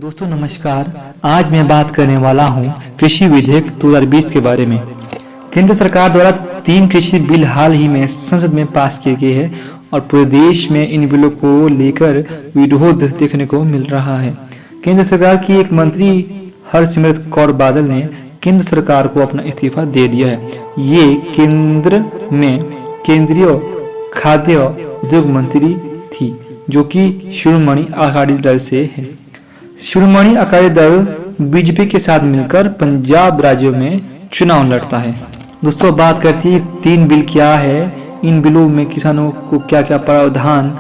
दोस्तों नमस्कार। आज मैं बात करने वाला हूं कृषि विधेयक 2020 के बारे में। केंद्र सरकार द्वारा 3 कृषि बिल हाल ही में संसद में पास किए गए हैं और पूरे देश में इन बिलों को लेकर विरोध देखने को मिल रहा है। केंद्र सरकार की एक मंत्री हरसिमरत कौर बादल ने केंद्र सरकार को अपना इस्तीफा दे दिया है। ये केंद्र में केंद्रीय खाद्य उद्योग मंत्री थी, जो कि शिरोमणि अकाली दल से है। शिरोमणि अकाली दल बीजेपी के साथ मिलकर पंजाब राज्यों में चुनाव लड़ता है। दोस्तों बात करती है 3 बिल क्या है, इन बिलों में किसानों को क्या क्या प्रावधान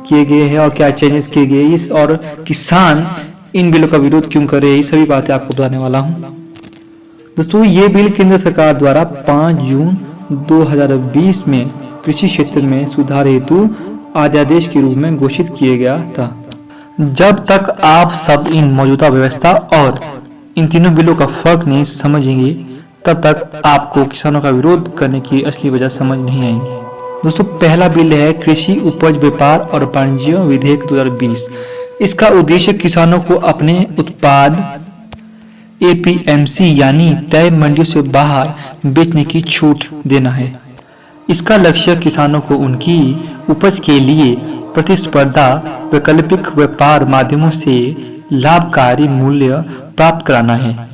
किए गए हैं और क्या चेंजेस किए गए हैं और किसान इन बिलों का विरोध क्यों करे, ये सभी बातें आपको बताने वाला हूं। दोस्तों ये बिल केंद्र सरकार द्वारा 5 जून 2020 में कृषि क्षेत्र में सुधार हेतु अध्यादेश के रूप में घोषित किया गया था। जब तक आप सब इन मौजूदा व्यवस्था और इन तीनों बिलों का फर्क नहीं समझेंगे, तब तक आपको किसानों का विरोध करने की असली वजह समझ नहीं आएगी। दोस्तों पहला बिल है कृषि उपज व्यापार और वाणिज्य विधेयक 2020। इसका उद्देश्य किसानों को अपने उत्पाद APMC यानी तय मंडियों से बाहर बेचने की छूट देना है। इसका लक्ष्य किसानों को उनकी उपज के लिए प्रतिस्पर्धा वैकल्पिक व्यापार माध्यमों से लाभकारी मूल्य प्राप्त कराना है।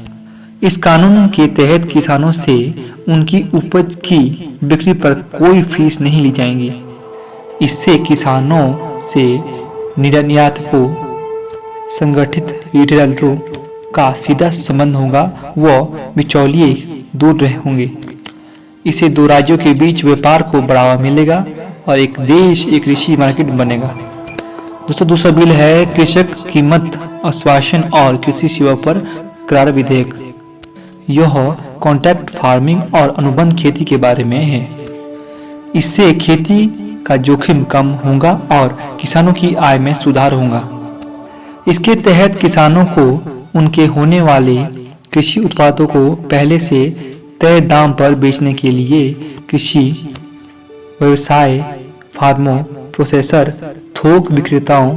इस कानून के तहत किसानों से उनकी उपज की बिक्री पर कोई फीस नहीं ली जाएगी। इससे किसानों से निर्यातकों, संगठित रिटेलरों का सीधा संबंध होगा, वह बिचौलिए दूर होंगे। इससे 2 राज्यों के बीच व्यापार को बढ़ावा मिलेगा और एक देश एक कृषि मार्केट बनेगा। दोस्तों दूसरा बिल है कृषक कीमत आश्वासन और कृषि सेवा पर करार विधेयक। यह कॉन्ट्रैक्ट फार्मिंग और अनुबंध खेती के बारे में है। इससे खेती का जोखिम कम होगा और किसानों की आय में सुधार होगा। इसके तहत किसानों को उनके होने वाले कृषि उत्पादों को पहले से तय दाम पर बेचने के लिए कृषि व्यवसाय, फार्मों, प्रोसेसर, थोक विक्रेताओं,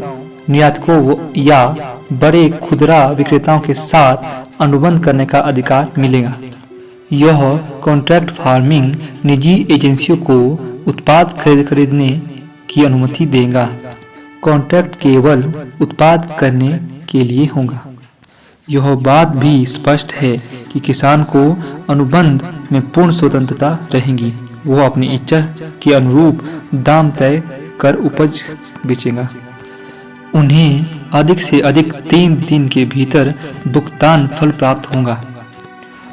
निर्यातकों या बड़े खुदरा विक्रेताओं के साथ अनुबंध करने का अधिकार मिलेगा। यह कॉन्ट्रैक्ट फार्मिंग निजी एजेंसियों को उत्पाद खरीदने की अनुमति देगा। कॉन्ट्रैक्ट केवल उत्पाद करने के लिए होगा। यह बात भी स्पष्ट है कि किसान को अनुबंध में पूर्ण स्वतंत्रता रहेगी। वो अपनी इच्छा के अनुरूप दाम तय कर उपज बेचेगा। उन्हें अधिक से अधिक 3 दिन के भीतर भुगतान फल प्राप्त होगा।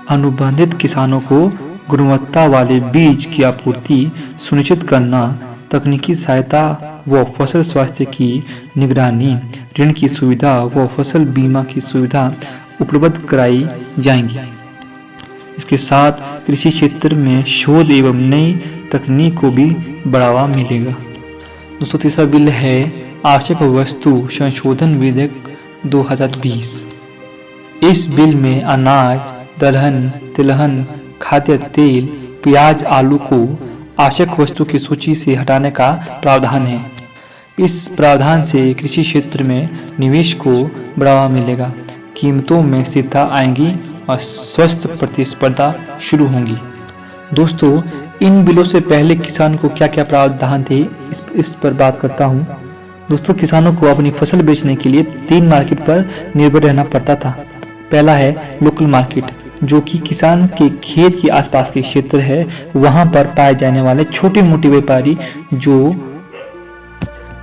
अनुबंधित किसानों को गुणवत्ता वाले बीज की आपूर्ति सुनिश्चित करना, तकनीकी सहायता व फसल स्वास्थ्य की निगरानी, ऋण की सुविधा व फसल बीमा की सुविधा उपलब्ध कराई जाएंगी। इसके साथ कृषि क्षेत्र में शोध एवं नई तकनीक को भी बढ़ावा मिलेगा। दोस्तों तीसरा बिल है आवश्यक वस्तु संशोधन विधेयक 2020। इस बिल में अनाज, दलहन, तिलहन, खाद्य तेल, प्याज, आलू को आवश्यक वस्तु की सूची से हटाने का प्रावधान है। इस प्रावधान से कृषि क्षेत्र में निवेश को बढ़ावा मिलेगा, कीमतों में स्थिरता आएगी और स्वस्थ प्रतिस्पर्धा शुरू होगी। दोस्तों इन बिलों से पहले किसान को क्या क्या प्रावधान थे, इस पर बात करता हूँ। दोस्तों किसानों को अपनी फसल बेचने के लिए 3 मार्केट पर निर्भर रहना पड़ता था। पहला है लोकल मार्केट, जो कि किसान के खेत के आसपास के क्षेत्र है, वहां पर पाए जाने वाले छोटे मोटे व्यापारी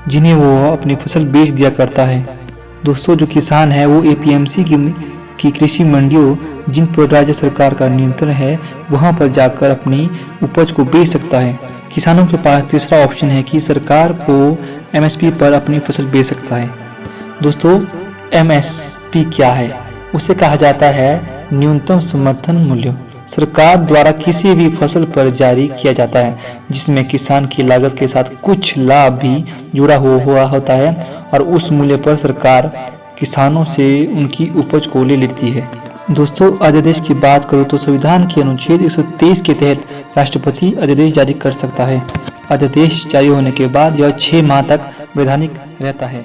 जिन्हें वो अपनी फसल बेच दिया करता है। दोस्तों जो किसान है वो APMC की कृषि मंडियों, जिन पर राज्य सरकार का नियंत्रण है, वहां पर जाकर अपनी उपज को बेच सकता है। किसानों के पास तीसरा ऑप्शन है कि सरकार को MSP पर अपनी फसल बेच सकता है। दोस्तों MSP क्या है? उसे कहा जाता है न्यूनतम समर्थन मूल्य। सरकार द्वारा किसी भी फसल पर जारी किया जाता है, जिसमें किसान की लागत के साथ कुछ लाभ भी जुड़ा हुआ होता है और उस मूल्य पर सरकार किसानों से उनकी उपज को ले लेती है। दोस्तों अध्यादेश की बात करूँ तो संविधान के अनुच्छेद 123 के तहत राष्ट्रपति अध्यादेश जारी कर सकता है। अध्यादेश जारी होने के बाद यह 6 माह तक वैधानिक रहता है।